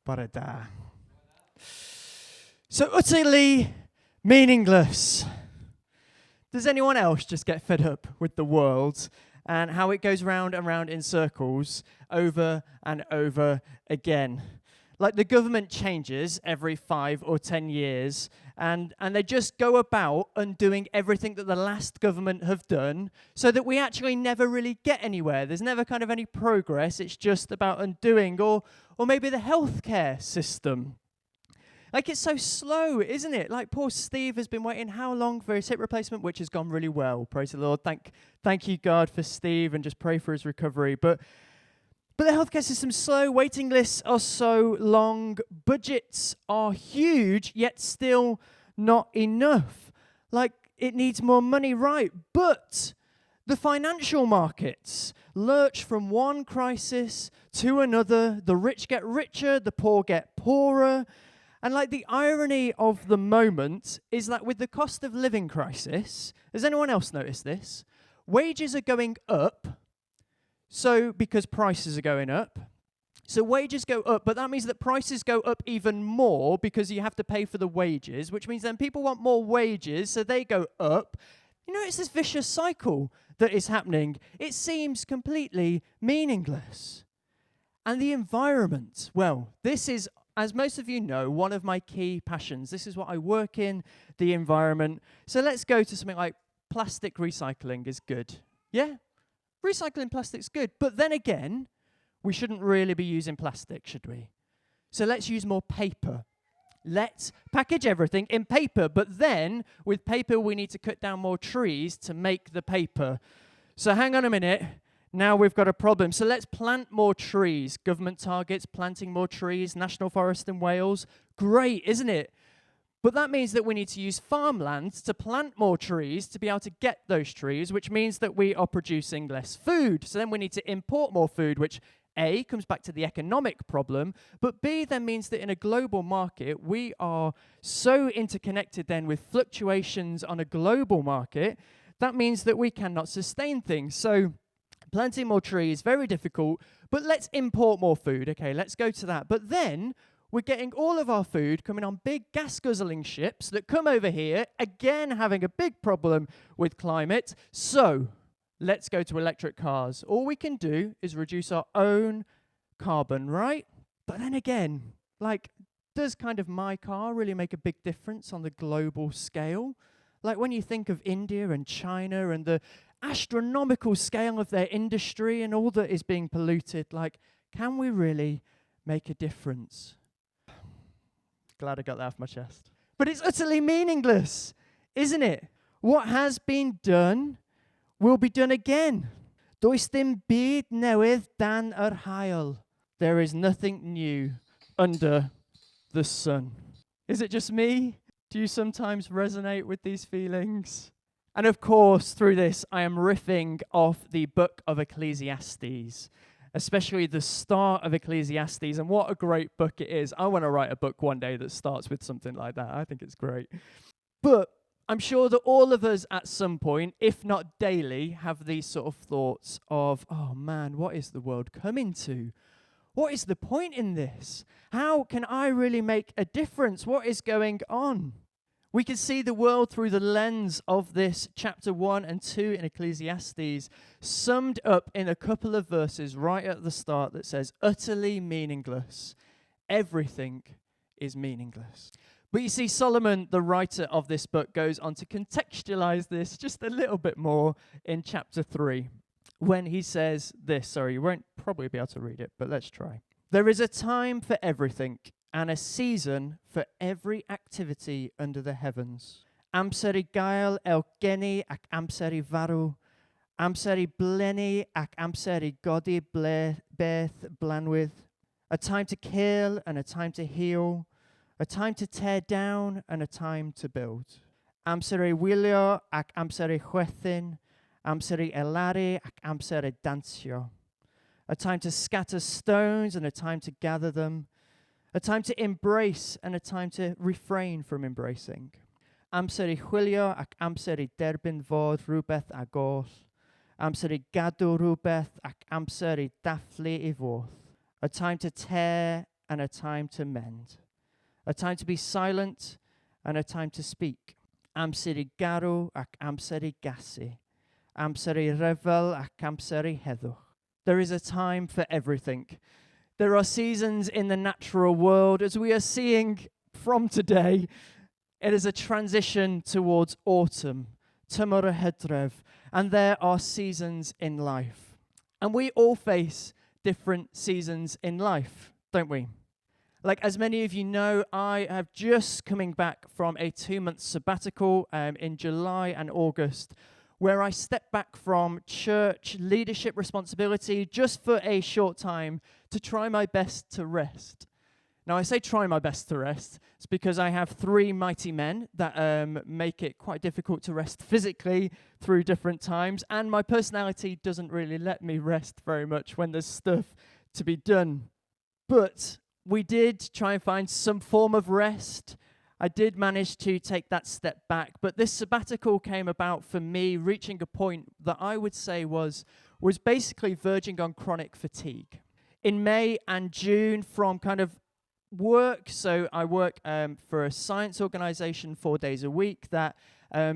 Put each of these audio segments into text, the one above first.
Bore da. So utterly meaningless. Does anyone else just get fed up with the world and how it goes round and round in circles over and over again? Like the government changes every 5 or 10 years and they just go about undoing everything that the last government have done so that we actually never really get anywhere. There's never kind of any progress. It's just about undoing. Or maybe the healthcare system. Like it's so slow, isn't it? Like poor Steve has been waiting how long for his hip replacement, which has gone really well. Praise the Lord. Thank you, God, for Steve, and just pray for his recovery. But the healthcare system's slow, waiting lists are so long, budgets are huge, yet still not enough. Like, it needs more money, right? But the financial markets lurch from one crisis to another. The rich get richer, the poor get poorer. And like the irony of the moment is that with the cost of living crisis, has anyone else noticed this? Wages are going up. So, because prices are going up, so wages go up, but that means that prices go up even more because you have to pay for the wages, which means then people want more wages, so they go up. You know, it's this vicious cycle that is happening. It seems completely meaningless. And the environment, well, this is, as most of you know, one of my key passions. This is what I work in, the environment. So let's go to something like plastic recycling is good. Yeah? Recycling plastic's good, but then again, we shouldn't really be using plastic, should we? So let's use more paper. Let's package everything in paper, but then with paper we need to cut down more trees to make the paper. So hang on a minute, now we've got a problem. So let's plant more trees. Government targets planting more trees, National Forest in Wales. Great, isn't it? But that means that we need to use farmland to plant more trees to be able to get those trees, which means that we are producing less food. So then we need to import more food, which A, comes back to the economic problem, but B, then means that in a global market, we are so interconnected then with fluctuations on a global market, that means that we cannot sustain things. So planting more trees, very difficult, but let's import more food. Okay, let's go to that. But then we're getting all of our food coming on big gas-guzzling ships that come over here, again having a big problem with climate. So let's go to electric cars. All we can do is reduce our own carbon, right? But then again, like, does kind of my car really make a big difference on the global scale? Like when you think of India and China and the astronomical scale of their industry and all that is being polluted, like, can we really make a difference? Glad I got that off my chest. But it's utterly meaningless, isn't it? What has been done will be done again. Does dim byd newydd dan yr haul. There is nothing new under the sun. Is it just me? Do you sometimes resonate with these feelings? And of course, through this, I am riffing off the book of Ecclesiastes, especially the start of Ecclesiastes, and what a great book it is. I want to write a book one day that starts with something like that. I think it's great. But I'm sure that all of us at some point, if not daily, have these sort of thoughts of, oh man, what is the world coming to? What is the point in this? How can I really make a difference? What is going on? We can see the world through the lens of this chapter 1 and 2 in Ecclesiastes, summed up in a couple of verses right at the start that says, utterly meaningless. Everything is meaningless. But you see, Solomon, the writer of this book, goes on to contextualize this just a little bit more in chapter 3, when he says this. Sorry, you won't probably be able to read it, but let's try. There is a time for everything, and a season for every activity under the heavens. Amser I gael elgeni ac amser I farw, amser I blenni ac amser I godi beth blanwydd. A time to kill and a time to heal, a time to tear down and a time to build. Amser I wylio ac amser I chwethin, amser I elaru ac amser I dansio. A time to scatter stones and a time to gather them, a time to embrace and a time to refrain from embracing. Amser I chwilio ac amser I derbyn fod rhywbeth agos. Amser I gadw rhywbeth ac amser I dathlu I fodd. A time to tear and a time to mend, a time to be silent and a time to speak. Amser I garw ac amser I gasu, amser I revel ac amser I heddwch. There is a time for everything. There are seasons in the natural world, as we are seeing from today. It is a transition towards autumn, tymor y Hydref, and there are seasons in life. And we all face different seasons in life, don't we? Like, as many of you know, I have just coming back from a 2-month sabbatical in July and August, where I stepped back from church leadership responsibility just for a short time to try my best to rest. Now, I say try my best to rest. It's because I have 3 mighty men that make it quite difficult to rest physically through different times, and my personality doesn't really let me rest very much when there's stuff to be done. But we did try and find some form of rest. I did manage to take that step back, but this sabbatical came about for me reaching a point that I would say was basically verging on chronic fatigue. In May and June, from kind of work, so I work for a science organization 4 days a week, that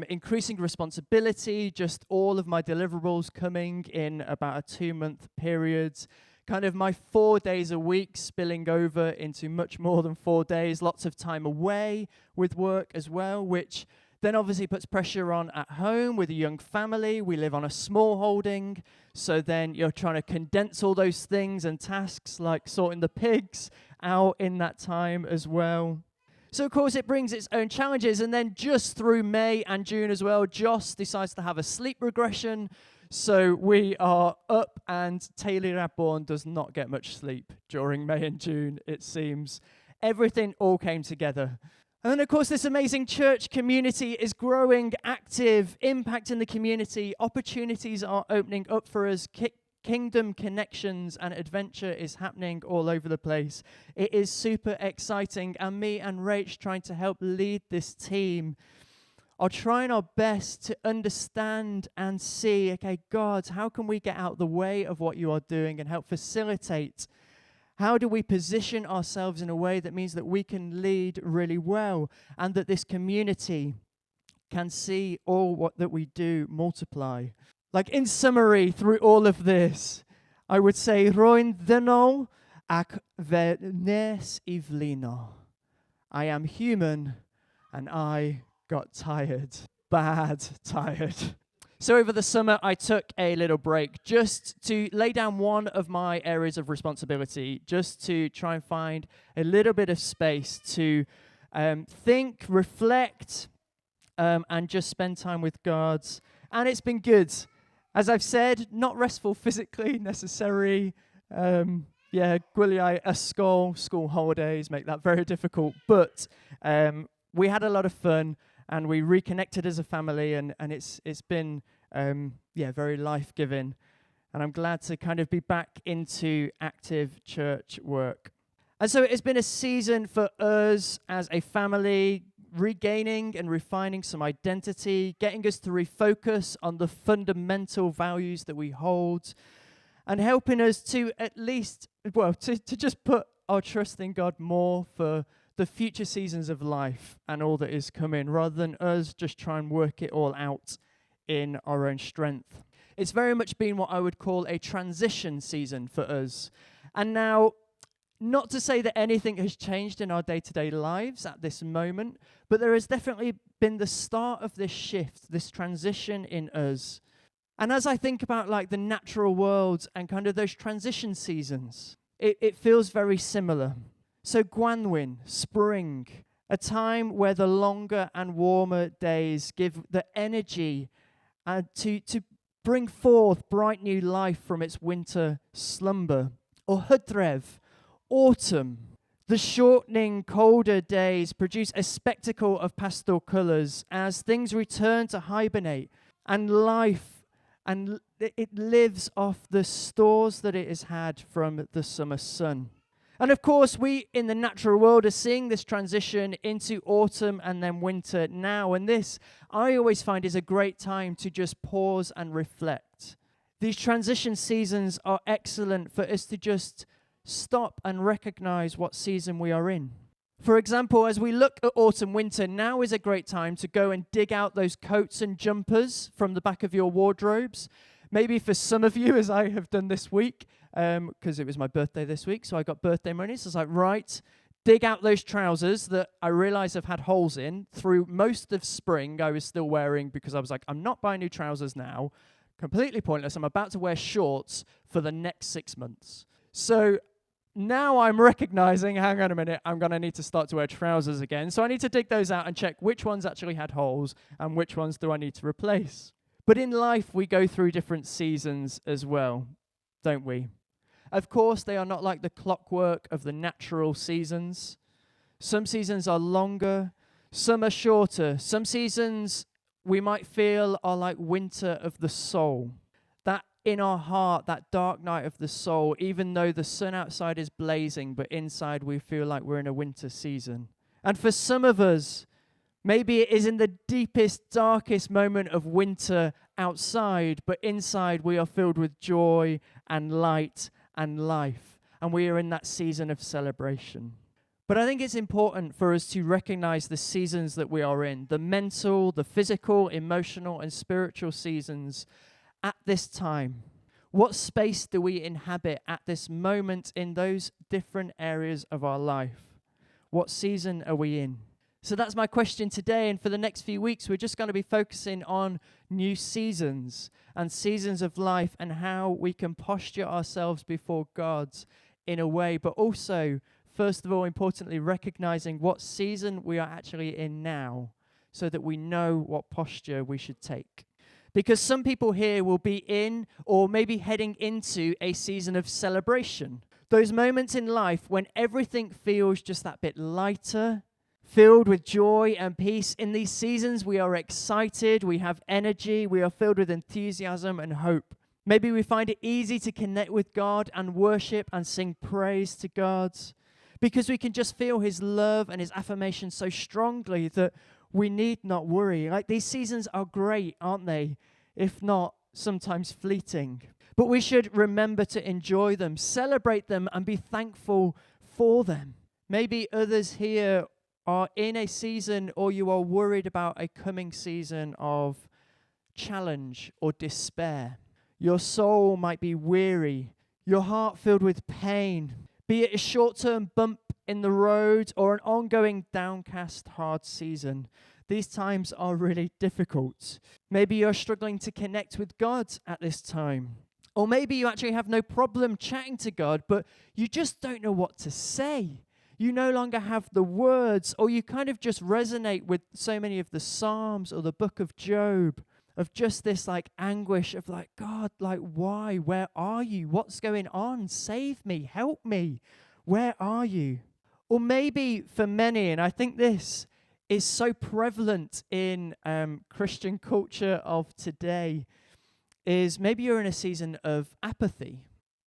increasing responsibility, just all of my deliverables coming in about a 2-month period, kind of my 4 days a week spilling over into much more than 4 days, lots of time away with work as well, which then obviously puts pressure on at home with a young family. We live on a small holding, so then you're trying to condense all those things and tasks like sorting the pigs out in that time as well. So, of course, it brings its own challenges, and then just through May and June as well, Joss decides to have a sleep regression. So we are up, and Taylor Radbourne does not get much sleep during May and June, it seems. Everything all came together. And then, of course, this amazing church community is growing, active, impact in the community. Opportunities are opening up for us. Kingdom connections and adventure is happening all over the place. It is super exciting, and me and Rach, trying to help lead this team, are trying our best to understand and see, okay, God, how can we get out of the way of what you are doing and help facilitate? How do we position ourselves in a way that means that we can lead really well, and that this community can see all what that we do multiply? Like, in summary, through all of this, I would say, Roin ddynol ac fe nes I flino. I am human, and I got tired. Bad tired. So over the summer, I took a little break just to lay down one of my areas of responsibility, just to try and find a little bit of space to think, reflect, and just spend time with God. And it's been good. As I've said, not restful physically necessarily. Gwyliau ysgol, school holidays make that very difficult. But we had a lot of fun, and we reconnected as a family, and it's been very life-giving. And I'm glad to kind of be back into active church work. And so it's been a season for us as a family, regaining and refining some identity, getting us to refocus on the fundamental values that we hold, and helping us to at least, to just put our trust in God more for the future seasons of life and all that is coming, rather than us just try and work it all out in our own strength. It's very much been what I would call a transition season for us. And now, not to say that anything has changed in our day-to-day lives at this moment, but there has definitely been the start of this shift, this transition in us. And as I think about like the natural world and kind of those transition seasons, it feels very similar. So Gwanwyn, spring, a time where the longer and warmer days give the energy to bring forth bright new life from its winter slumber. Or Hydref, autumn. The shortening, colder days produce a spectacle of pastel colours as things return to hibernate, and life, and it lives off the stores that it has had from the summer sun. And of course, we in the natural world are seeing this transition into autumn and then winter now. And this, I always find, is a great time to just pause and reflect. These transition seasons are excellent for us to just stop and recognize what season we are in. For example, as we look at autumn, winter, now is a great time to go and dig out those coats and jumpers from the back of your wardrobes. Maybe for some of you, as I have done this week, because it was my birthday this week, so I got birthday money. So I was like, right, dig out those trousers that I realize have had holes in. Through most of spring, I was still wearing, because I was like, I'm not buying new trousers now. Completely pointless. I'm about to wear shorts for the next 6 months. So now I'm recognizing, hang on a minute, I'm going to need to start to wear trousers again. So I need to dig those out and check which ones actually had holes and which ones do I need to replace. But in life, we go through different seasons as well, don't we? Of course, they are not like the clockwork of the natural seasons. Some seasons are longer, some are shorter. Some seasons we might feel are like winter of the soul. That in our heart, that dark night of the soul, even though the sun outside is blazing, but inside we feel like we're in a winter season. And for some of us, maybe it is in the deepest, darkest moment of winter outside, but inside we are filled with joy and light and life, and we are in that season of celebration. But I think it's important for us to recognize the seasons that we are in, the mental, the physical, emotional, and spiritual seasons at this time. What space do we inhabit at this moment in those different areas of our life? What season are we in? So that's my question today, and for the next few weeks, we're just going to be focusing on new seasons and seasons of life and how we can posture ourselves before God in a way, but also, first of all, importantly, recognizing what season we are actually in now so that we know what posture we should take. Because some people here will be in or maybe heading into a season of celebration. Those moments in life when everything feels just that bit lighter, filled with joy and peace. In these seasons, we are excited, we have energy, we are filled with enthusiasm and hope. Maybe we find it easy to connect with God and worship and sing praise to God because we can just feel His love and His affirmation so strongly that we need not worry. Like, these seasons are great, aren't they? If not, sometimes fleeting. But we should remember to enjoy them, celebrate them, and be thankful for them. Maybe others here are in a season, or you are worried about a coming season of challenge or despair. Your soul might be weary, your heart filled with pain, be it a short-term bump in the road or an ongoing downcast, hard season. These times are really difficult. Maybe you're struggling to connect with God at this time. Or maybe you actually have no problem chatting to God, but you just don't know what to say. You no longer have the words, or you kind of just resonate with so many of the Psalms or the book of Job, of just this like anguish of like, God, like, why? Where are you? What's going on? Save me, help me. Where are you? Or maybe for many, and I think this is so prevalent in Christian culture of today, is maybe you're in a season of apathy,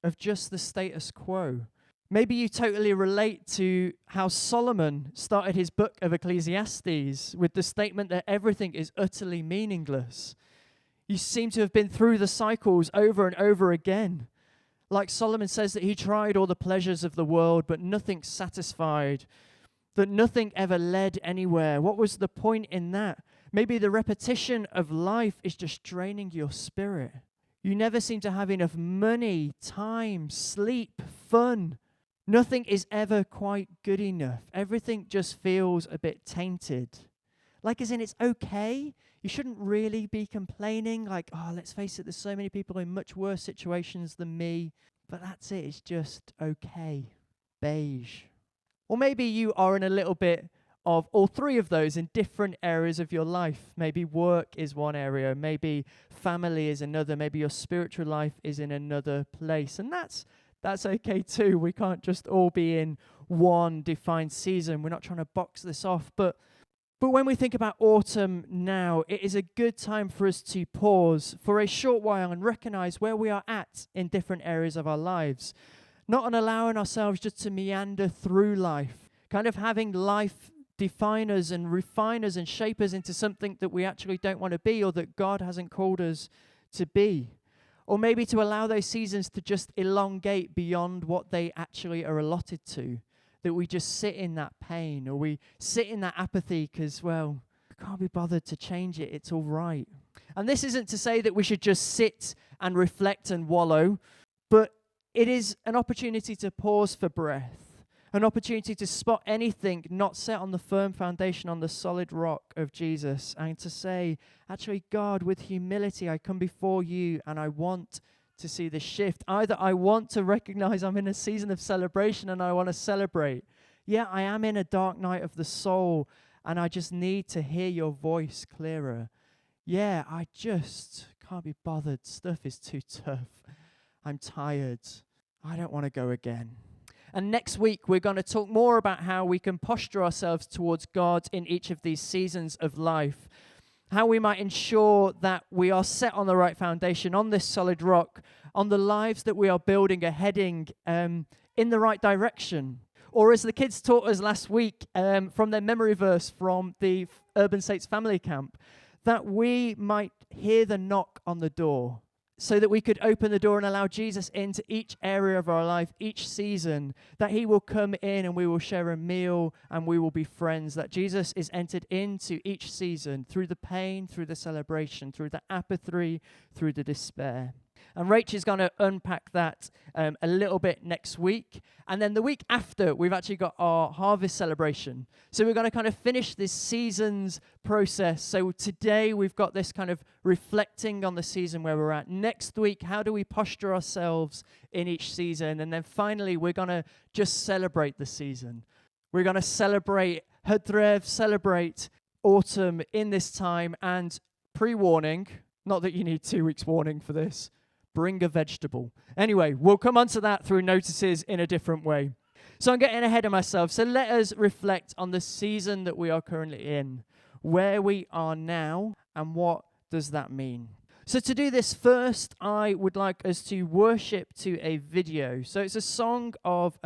of just the status quo. Maybe you totally relate to how Solomon started his book of Ecclesiastes with the statement that everything is utterly meaningless. You seem to have been through the cycles over and over again. Like Solomon says that he tried all the pleasures of the world, but nothing satisfied, that nothing ever led anywhere. What was the point in that? Maybe the repetition of life is just draining your spirit. You never seem to have enough money, time, sleep, fun. Nothing is ever quite good enough. Everything just feels a bit tainted. Like, as in, it's okay. You shouldn't really be complaining. Like, oh, let's face it, there's so many people in much worse situations than me. But that's it. It's just okay. Beige. Or maybe you are in a little bit of all three of those in different areas of your life. Maybe work is one area. Maybe family is another. Maybe your spiritual life is in another place. And that's okay too. We can't just all be in one defined season. We're not trying to box this off. But when we think about autumn now, it is a good time for us to pause for a short while and recognize where we are at in different areas of our lives. Not on allowing ourselves just to meander through life, kind of having life define us and refine us and shape us into something that we actually don't want to be or that God hasn't called us to be. Or maybe to allow those seasons to just elongate beyond what they actually are allotted to. That we just sit in that pain, or we sit in that apathy because, well, we can't be bothered to change it. It's all right. And this isn't to say that we should just sit and reflect and wallow, but it is an opportunity to pause for breath, an opportunity to spot anything not set on the firm foundation, on the solid rock of Jesus, and to say, actually, God, with humility, I come before you and I want to see the shift. Either I want to recognize I'm in a season of celebration and I want to celebrate. Yeah, I am in a dark night of the soul and I just need to hear your voice clearer. Yeah, I just can't be bothered. Stuff is too tough. I'm tired. I don't want to go again. And next week, we're going to talk more about how we can posture ourselves towards God in each of these seasons of life. How we might ensure that we are set on the right foundation, on this solid rock, on the lives that we are building are heading in the right direction. Or as the kids taught us last week from their memory verse from the Urban Saints family camp, that we might hear the knock on the door so that we could open the door and allow Jesus into each area of our life, each season, that he will come in and we will share a meal and we will be friends, that Jesus is entered into each season through the pain, through the celebration, through the apathy, through the despair. And Rach is going to unpack that a little bit next week. And then the week after, we've actually got our harvest celebration. So we're going to kind of finish this season's process. So today we've got this kind of reflecting on the season where we're at. Next week, how do we posture ourselves in each season? And then finally, we're going to just celebrate the season. We're going to celebrate Hydrev, celebrate autumn in this time. And pre-warning, not that you need 2 weeks warning for this, bring a vegetable. Anyway, we'll come on to that through notices in a different way. So I'm getting ahead of myself. So let us reflect on the season that we are currently in, where we are now, and what does that mean? So to do this first, I would like us to worship to a video. So it's a song of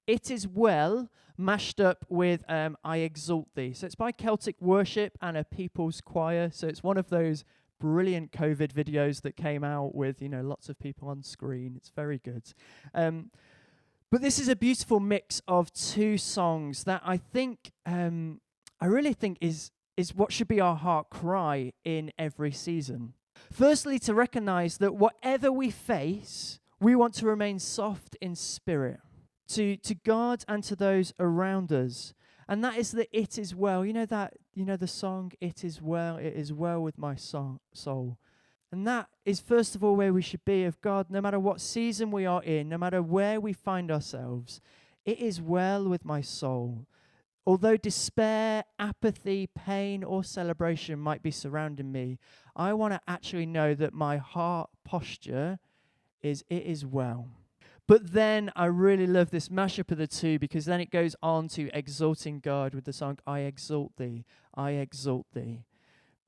It Is Well, mashed up with I Exalt Thee. So it's by Celtic Worship and a People's Choir. So it's one of those brilliant COVID videos that came out with, lots of people on screen. It's very good. But this is a beautiful mix of 2 songs that I think, I really think is what should be our heart cry in every season. Firstly, to recognize that whatever we face, we want to remain soft in spirit to God and to those around us. And that is that it is well. The song, it is well with my soul. And that is, first of all, where we should be of God, no matter what season we are in, no matter where we find ourselves. It is well with my soul. Although despair, apathy, pain, or celebration might be surrounding me, I want to actually know that my heart posture is, it is well. But then I really love this mashup of the 2, because then it goes on to exalting God with the song, I exalt thee, I exalt thee.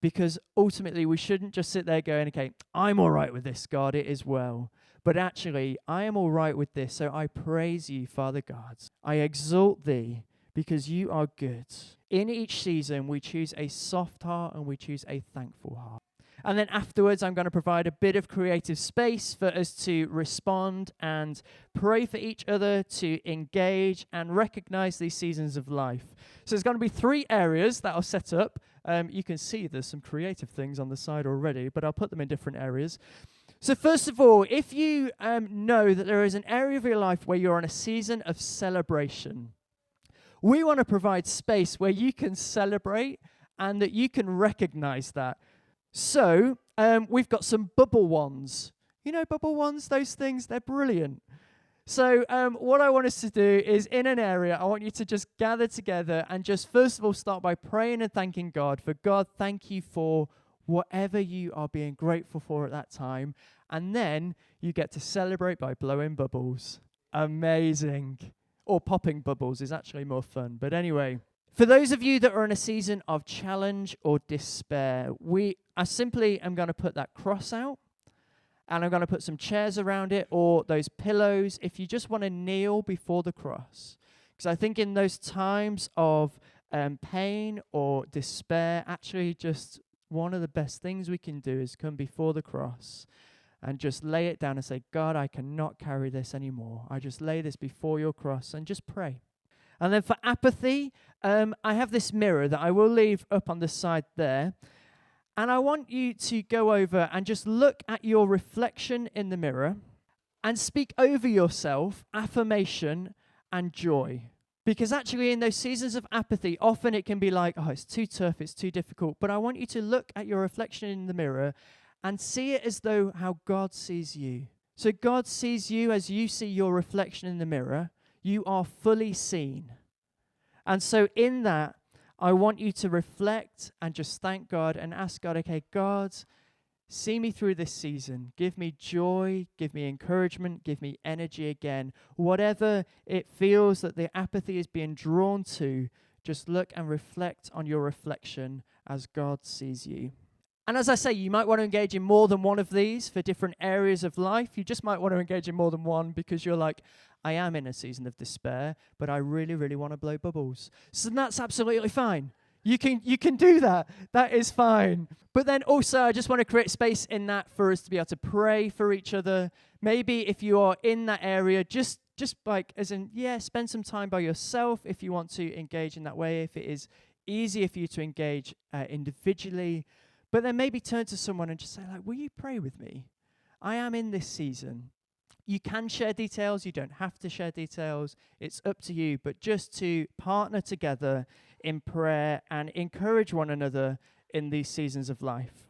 Because ultimately we shouldn't just sit there going, okay, I'm all right with this, God, it is well. But actually, I am all right with this, so I praise you, Father God. I exalt thee because you are good. In each season, we choose a soft heart and we choose a thankful heart. And then afterwards, I'm going to provide a bit of creative space for us to respond and pray for each other, to engage and recognize these seasons of life. So there's going to be 3 areas that I'll set up. You can see there's some creative things on the side already, but I'll put them in different areas. So first of all, if you know that there is an area of your life where you're in a season of celebration, we want to provide space where you can celebrate and that you can recognize that. So, we've got some bubble wands. You know bubble wands, those things, they're brilliant. So, what I want us to do is, in an area, I want you to just gather together and just first of all start by praying and thanking God. For God, thank you for whatever you are being grateful for at that time. And then you get to celebrate by blowing bubbles. Amazing. Or popping bubbles is actually more fun. But anyway, for those of you that are in a season of challenge or despair, I simply am going to put that cross out, and I'm going to put some chairs around it or those pillows if you just want to kneel before the cross. Because I think in those times of pain or despair, actually just one of the best things we can do is come before the cross and just lay it down and say, God, I cannot carry this anymore. I just lay this before your cross and just pray. And then for apathy, I have this mirror that I will leave up on the side there. And I want you to go over and just look at your reflection in the mirror and speak over yourself affirmation and joy. Because actually in those seasons of apathy, often it can be like, oh, it's too tough, it's too difficult. But I want you to look at your reflection in the mirror and see it as though how God sees you. So God sees you as you see your reflection in the mirror. You are fully seen. And so in that, I want you to reflect and just thank God and ask God, okay, God, see me through this season. Give me joy, give me encouragement, give me energy again. Whatever it feels that the apathy is being drawn to, just look and reflect on your reflection as God sees you. And as I say, you might want to engage in more than one of these for different areas of life. You just might want to engage in more than one because you're like, I am in a season of despair, but I really, really want to blow bubbles. So that's absolutely fine. You can do that. That is fine. But then also, I just want to create space in that for us to be able to pray for each other. Maybe if you are in that area, just like, as in, spend some time by yourself if you want to engage in that way, if it is easier for you to engage individually. But then maybe turn to someone and just say, like, will you pray with me? I am in this season. You can share details. You don't have to share details. It's up to you. But just to partner together in prayer and encourage one another in these seasons of life.